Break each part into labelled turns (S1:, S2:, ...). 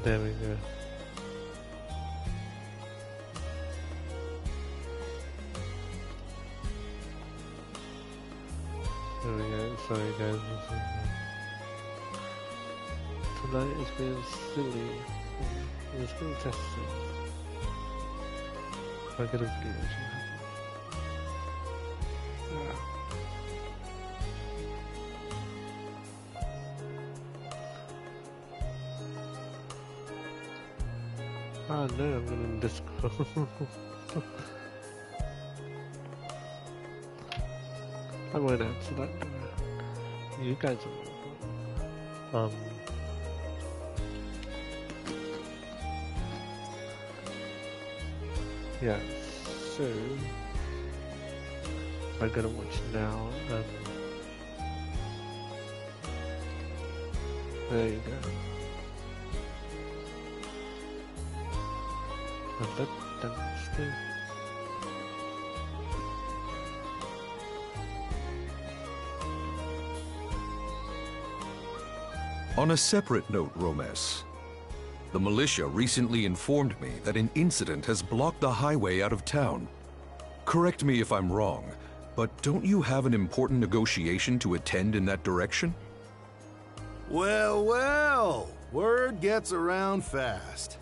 S1: There we go. There we go. Sorry guys. Tonight is being silly. It's being tested. If I get a video, it should happen. Oh no, I'm gonna Discord. I won't answer that. You guys are yeah, so I'm gonna watch now. There you go. And that's the
S2: On a separate note, Romes, the militia recently informed me that an incident has blocked the highway out of town. Correct me if I'm wrong, but don't you have an important negotiation to attend in that direction?
S3: Well, well, word gets around fast.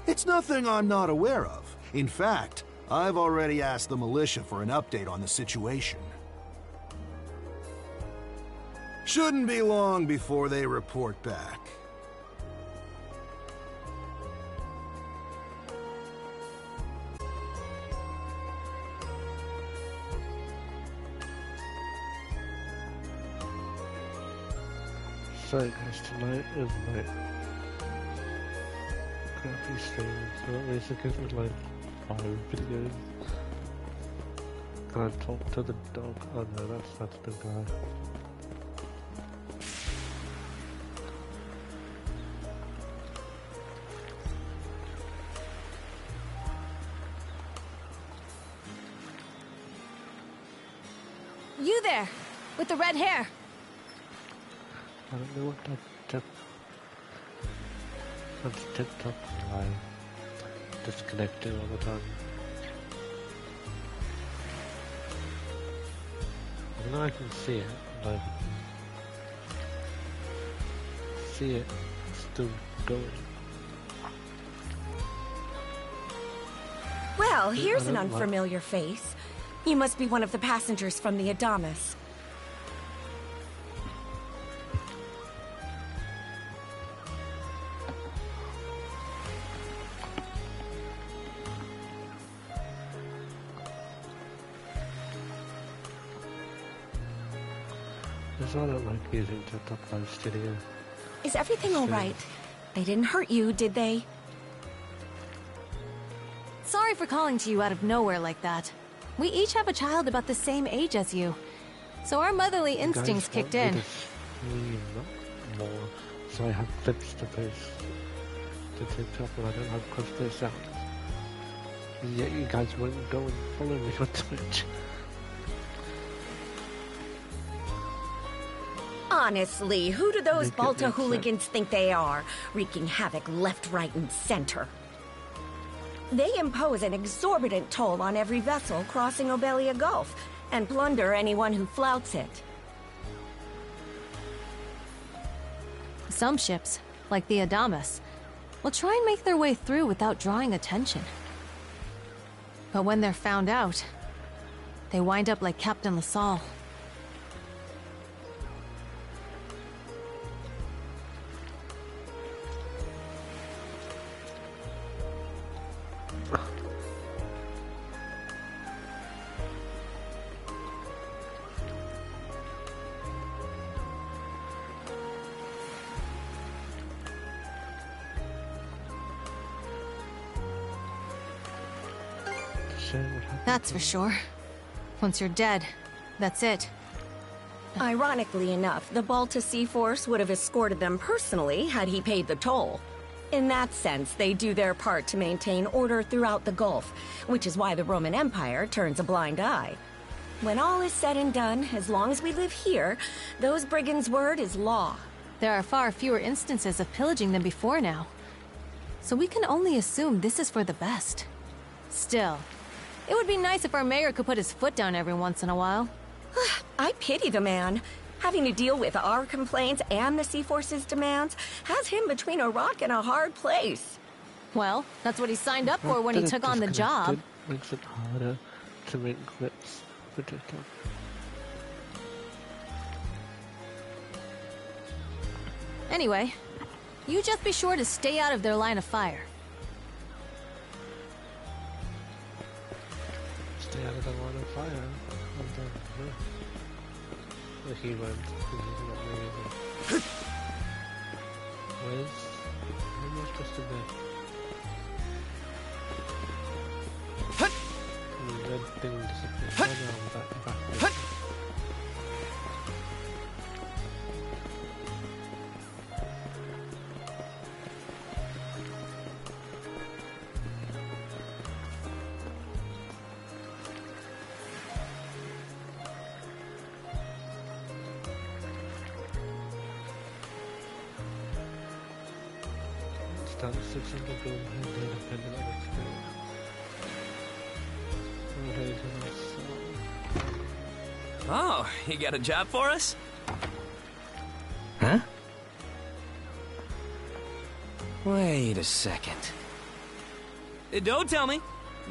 S3: It's nothing I'm not aware of. In fact, I've already asked the militia for an update on the situation. Shouldn't be long before they report back.
S1: So guys, tonight is like crappy stream, so at least I give it like 5 videos. Can I talk to the dog? Oh no, that's the guy.
S4: You there, with the red hair.
S1: I don't know what that's TikTok live. Disconnected all the time. I know I can see it, but see it still going.
S4: Well, here's an unfamiliar face. You must be one of the passengers from the Adamas.
S1: I don't like using TikTok Live Studio.
S4: Is everything all right? They didn't hurt you, did they?
S5: Sorry for calling to you out of nowhere like that. We each have a child about the same age as you, so our motherly instincts kicked in.
S1: More, so I have clips to post to TikTok when I don't have clips to sound. Yet you guys won't go and follow me on Twitch.
S4: Honestly, who do those Balta hooligans think they are, wreaking havoc left, right, and center? They impose an exorbitant toll on every vessel crossing Obelia Gulf, and plunder anyone who flouts it.
S5: Some ships, like the Adamas, will try and make their way through without drawing attention. But when they're found out, they wind up like Captain LaSalle. That's for sure. Once you're dead, that's it.
S4: Ironically enough, the Balta Sea Force would have escorted them personally had he paid the toll. In that sense, they do their part to maintain order throughout the Gulf, which is why the Roman Empire turns a blind eye. When all is said and done, as long as we live here, those brigands' word is law.
S5: There are far fewer instances of pillaging than before now. So we can only assume this is for the best. Still, it would be nice if our mayor could put his foot down every once in a while.
S4: I pity the man. Having to deal with our complaints and the Sea Force's demands has him between a rock and a hard place.
S5: Well, that's what he signed up for when he took on the job.
S1: Makes it harder to make clips for TikTok.
S5: Anyway, you just be sure to stay out of their line of fire.
S1: Stay out of the line of fire. Where he went, because he's not moving. Where's just a bit? The red thing disappeared. Oh no, back. Stamp 600 gold and independent of experience.
S6: Oh, you got a job for us? Huh? Wait a second. Don't tell me.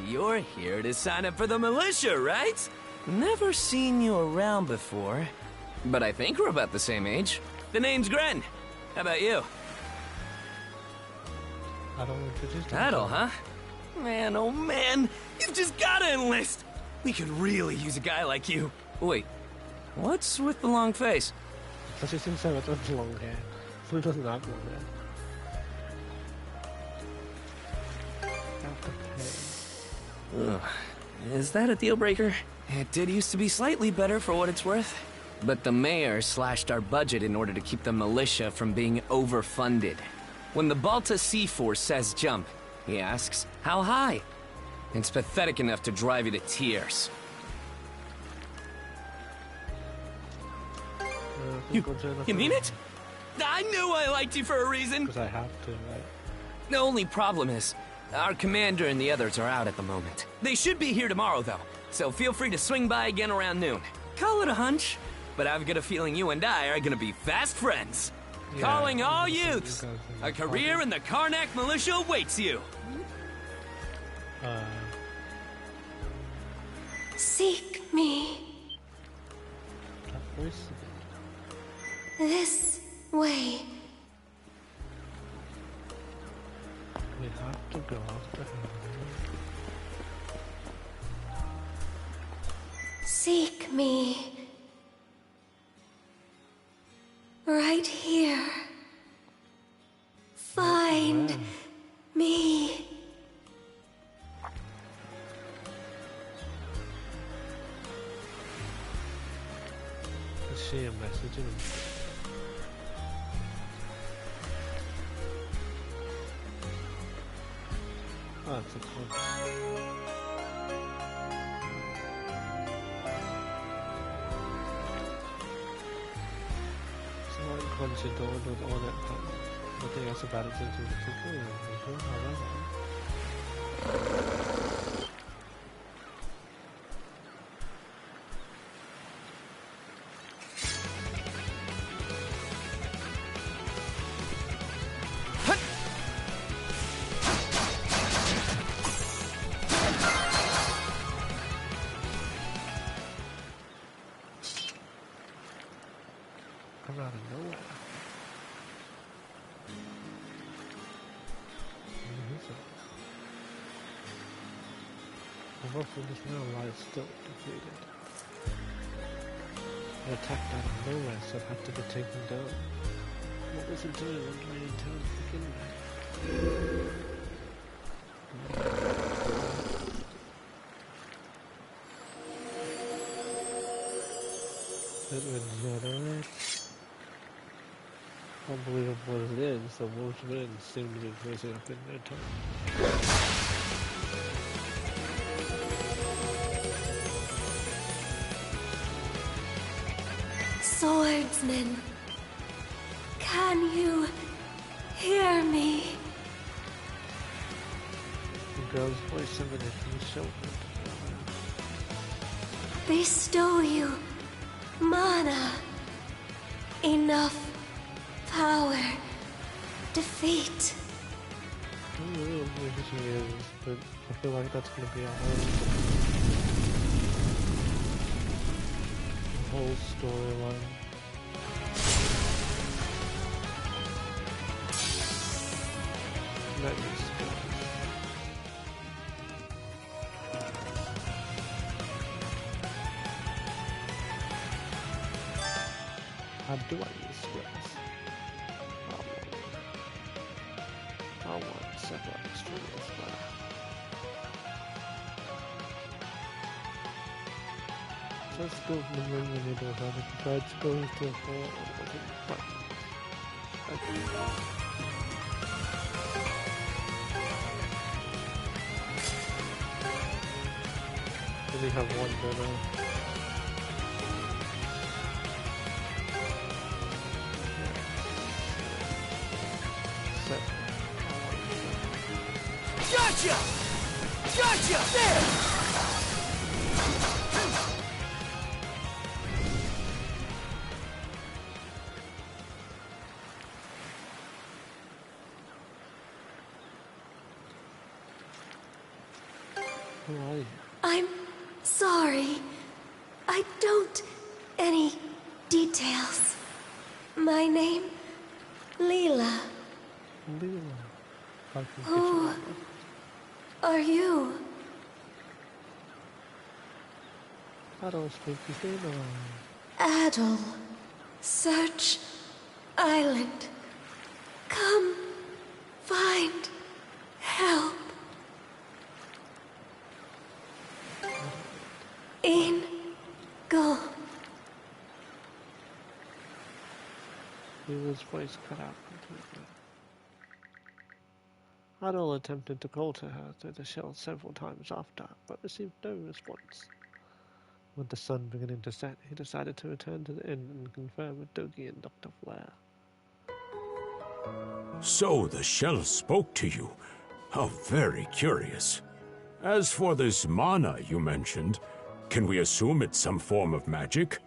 S6: You're here to sign up for the militia, right? Never seen you around before. But I think we're about the same age. The name's Gren. How about you?
S1: I don't introduce
S6: Adel, huh? Man, oh man, you've just gotta enlist! We could really use a guy like you. Wait, what's with the long face?
S1: Because he seems so much with long hair. So he doesn't have long hair.
S6: Ugh. Is that a deal breaker? It did used to be slightly better for what it's worth. But the mayor slashed our budget in order to keep the militia from being overfunded. When the Balta Sea Force says jump, he asks, how high? It's pathetic enough to drive you to tears. You mean it? I knew I liked you for a reason!
S1: Because I have to, right?
S6: The only problem is, our commander and the others are out at the moment. They should be here tomorrow, though, so feel free to swing by again around noon. Call it a hunch, but I've got a feeling you and I are gonna be fast friends. Yeah, calling all youths! A career in the Karnak militia awaits you!
S7: Seek me.
S1: That voice again.
S7: This way.
S1: We have to go after him.
S7: Seek me. Right here. Find me.
S1: Is she a message in him? Oh, it's a call. Considered with all that time. Nothing else about it since it was come out of nowhere. The wolf in this now lies still defeated. It attacked out of nowhere, so it had to be taken down. What was it doing when my intel to begin with? It would generate. Unbelievable as it is, the wolves win seem to be closing up in no time.
S7: Swordsman, Can you hear me?
S1: The girl's voice emanating from the shoulder.
S7: Bestow you mana. Enough power. Defeat.
S1: I don't know who she is, but I feel like that's gonna be a whole storyline. Let me see. How do I use skills? I want several extra as well. Let's go from the room in the middle of the bed to go to the floor or to the front. We have one better.
S3: Gotcha! Gotcha! There!
S1: Who are you?
S7: I'm sorry. I don't... any details. My name... Leela.
S1: Leela.
S7: Who are you?
S1: I don't speak the Leela.
S7: Adel. Search Island. Come find help. In go.
S1: Leela's voice cut out completely. Adol attempted to call to her through the shell several times after, but received no response. With the sun beginning to set, he decided to return to the inn and confer with Dogi and Dr. Flair.
S8: So the shell spoke to you. How very curious. As for this mana you mentioned, can we assume it's some form of magic?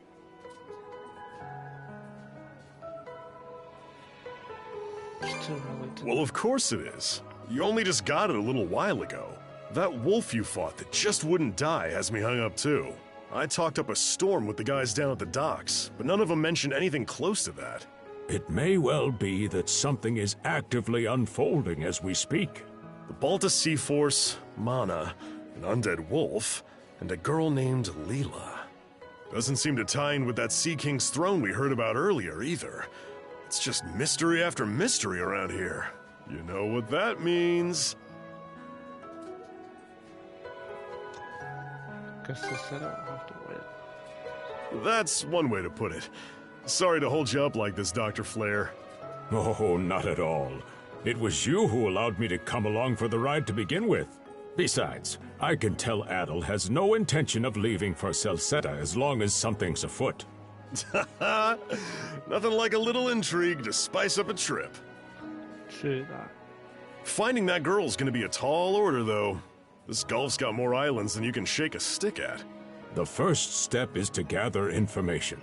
S9: Well, of course it is. You only just got it a little while ago. That wolf you fought that just wouldn't die has me hung up too. I talked up a storm with the guys down at the docks, but none of them mentioned anything close to that.
S8: It may well be that something is actively unfolding as we speak.
S9: The Balta Sea Force, Mana, an undead wolf, and a girl named Leela. Doesn't seem to tie in with that Sea King's throne we heard about earlier either. It's just mystery after mystery around here. You know what that means.
S1: Guess they said I'll have to wait.
S9: That's one way to put it. Sorry to hold you up like this, Dr. Flair.
S8: Oh, not at all. It was you who allowed me to come along for the ride to begin with. Besides, I can tell Adel has no intention of leaving for Celceta as long as something's afoot.
S9: Nothing like a little intrigue to spice up a trip.
S1: True that.
S9: Finding that girl's gonna be a tall order, though. This Gulf's got more islands than you can shake a stick at.
S8: The first step is to gather information.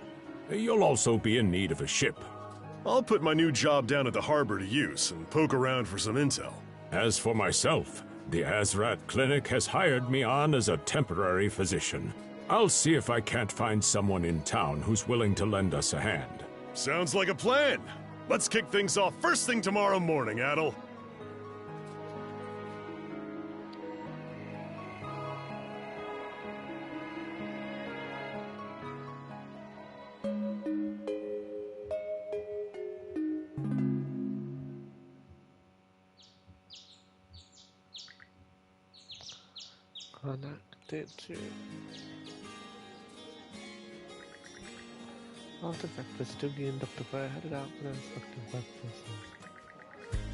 S8: You'll also be in need of a ship.
S9: I'll put my new job down at the harbor to use and poke around for some intel.
S8: As for myself, the Azrat Clinic has hired me on as a temporary physician. I'll see if I can't find someone in town who's willing to lend us a hand.
S9: Sounds like a plan. Let's kick things off first thing tomorrow morning, Adel.
S1: Connected to... After breakfast, Doogie and Dr. Flair headed out for their respective breakfasts.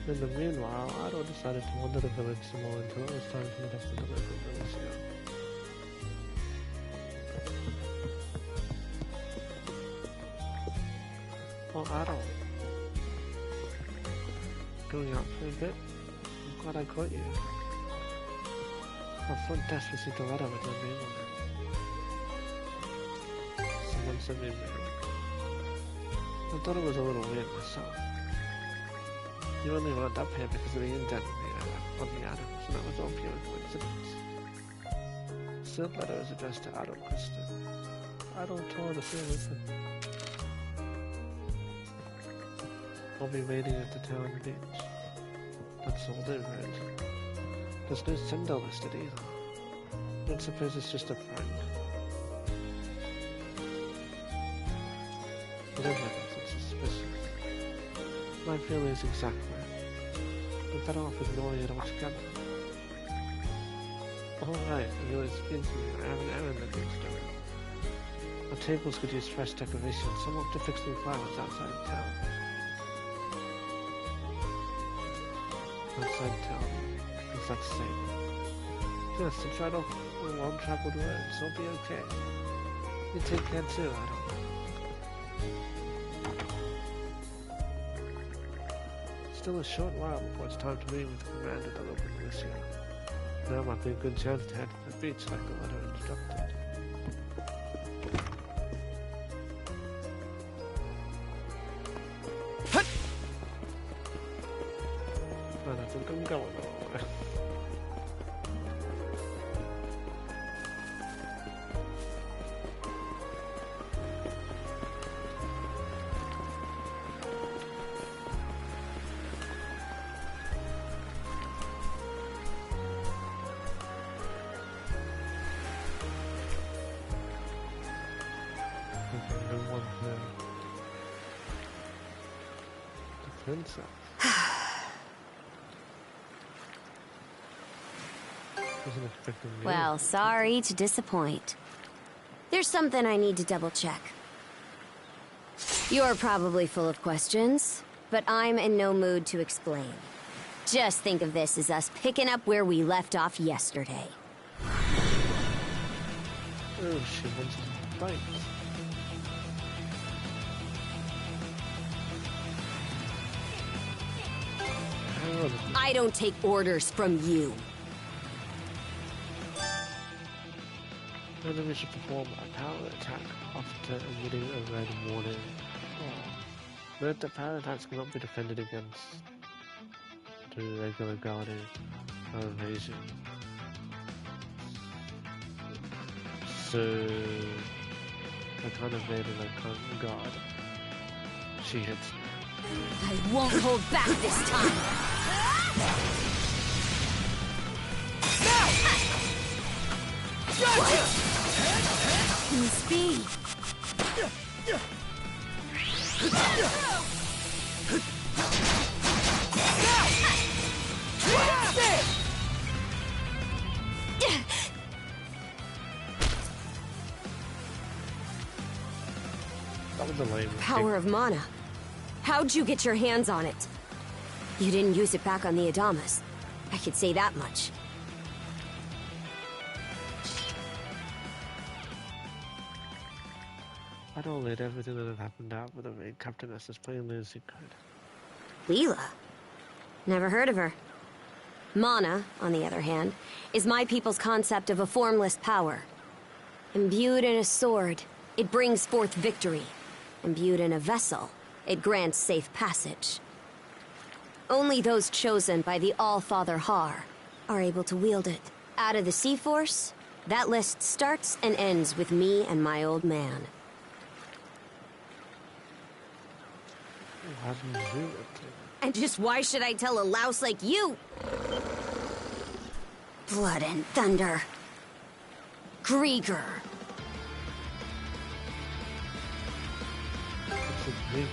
S1: In the meanwhile, Adol decided to wander the village some more until it was time to meet up with the local village. Oh, Adol. going out for a bit? I'm glad I caught you. Our front desk received a letter with your name on it. Someone sent me a mail. I thought it was a little weird myself. You only wound up here because of the indent on the atoms, and that was all pure coincidence. The sealed letter is addressed to Adol Kristen. Adol tore the seal open. I'll be waiting at the town beach. That's all they've read. There's no sender listed either. I don't suppose it's just a prank. Whatever it is, it's suspicious. My feeling is exactly. We're better off ignoring it altogether. Alright, you excuse me, I have an errand that needs doing. Our tables could use fresh decorations. Someone to fix new flowers outside town. Outside town. Is that safe? Yes, it's right off a well-traveled road, so it'll be okay. You take care too, Adam. Still a short while before it's time to meet with the commander of the local militia. Now might be a good chance to head to the beach like the letter instructed. I don't think I'm going nowhere.
S7: Well, sorry to disappoint. There's something I need to double check. You're probably full of questions, but I'm in no mood to explain. Just think of this as us picking up where we left off yesterday.
S1: Oh, she wants to fight.
S7: I don't take orders from you.
S1: Enemy should perform a power attack after emitting a red warning. Note that power attacks cannot be defended against through regular guarding or evasion. So I can't evade and I can't guard. She hits me.
S7: I won't hold back this time! Gotcha! Speed!
S1: That was a lame
S7: Power of mana. How'd you get your hands on it? You didn't use it back on the Adamas. I could say that much.
S1: I don't let everything that had happened out with the main captainess as plainly as he could.
S7: Leela? Never heard of her. Mana, on the other hand, is my people's concept of a formless power. Imbued in a sword, it brings forth victory. Imbued in a vessel, it grants safe passage. Only those chosen by the All-Father Har are able to wield it. Out of the Sea Force, that list starts and ends with me and my old man.
S1: How did you do it?
S7: And just why should I tell a louse like you? Blood and thunder. Grieger.
S1: It's a big